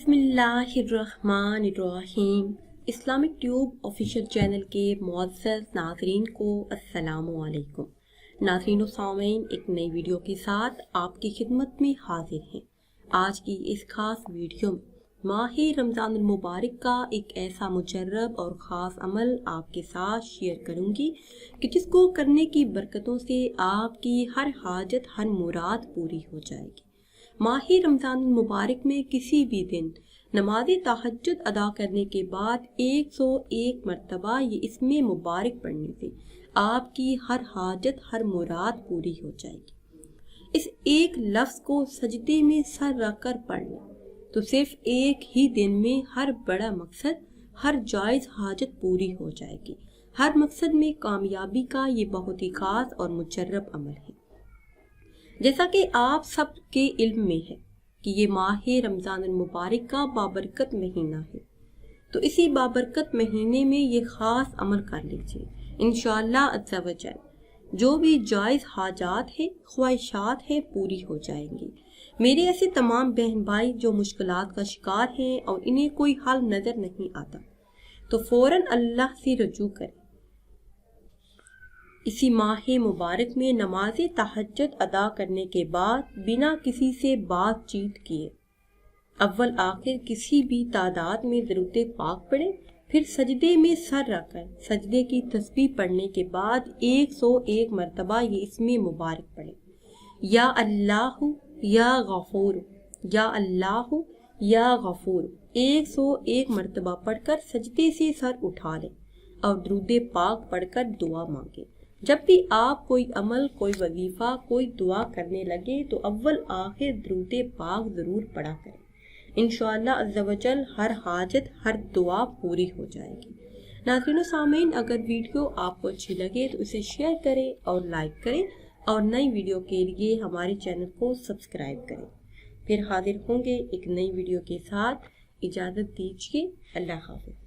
बिस्मिल्लाहिर्रहमानिर्रहीम। Islamic tube official channel के मुअज़्ज़ज़ नाज़रीन को अस्सलामु अलैकुम। नाज़रीन व सामीन, एक नई वीडियो के साथ आपकी खिदमत में हाजिर हैं। आज की इस खास वीडियो में माह रमज़ानुल मुबारक का एक ऐसा मुजर्रब और ख़ास अमल आपके साथ शेयर करूंगी कि जिसको करने की बरकतों से आपकी हर हाजत, हर मुराद पूरी हो जाएगी। माह रमज़ान मुबारक में किसी भी दिन नमाज तहज्जुद अदा करने के बाद 101 मरतबा ये इसमें मुबारक पढ़ने से आपकी हर हाजत, हर मुराद पूरी हो जाएगी। इस एक लफ्ज़ को सजदे में सर रख कर पढ़ लें तो सिर्फ एक ही दिन में हर बड़ा मकसद, हर जायज़ हाजत पूरी हो जाएगी। हर मकसद में कामयाबी का ये बहुत ही खास और मुजर्रब अमल है। जैसा कि आप सब के इल्म में है कि ये माह रमज़ान मुबारक का बाबरकत महीना है, तो इसी बाबरकत महीने में ये ख़ास अमल कर लीजिए। इंशाअल्लाह अज़्ज़ा वजल जो भी जायज़ हाजात है, ख्वाहिशात है, पूरी हो जाएंगी। मेरे ऐसे तमाम बहन भाई जो मुश्किलात का शिकार हैं और इन्हें कोई हल नज़र नहीं आता, तो फ़ौरन अल्लाह से रजू करें। इसी माह मुबारक में नमाज तहज्जुद अदा करने के बाद बिना किसी से बातचीत किए अव्वल आखिर किसी भी तादाद में दरूद पाक पढ़ें, फिर सजदे में सर रखकर सजदे की तस्बीह पढ़ने के बाद 101 मरतबा ये इसमें मुबारक पढ़ें। या अल्लाह या गफूर, या अल्लाह या गफूर 101 मरतबा पढ़कर सजदे से सर उठा लें और दरूद पाक पढ़कर दुआ मांगे। जब भी आप कोई अमल, कोई वजीफा, कोई दुआ करने लगे तो अव्वल आखिर दरूद पाक जरूर पढ़ा करें। इंशाअल्लाह अज़्ज़ा वजल हर हाजत, हर दुआ पूरी हो जाएगी। नाज़रीन व सामीन, अगर वीडियो आपको अच्छी लगे तो इसे शेयर करें और लाइक करें और नई वीडियो के लिए हमारे चैनल को सब्सक्राइब करें। फिर हाजिर होंगे एक नई वीडियो के साथ। इजाज़त दीजिए। अल्लाह हाफ़िज़।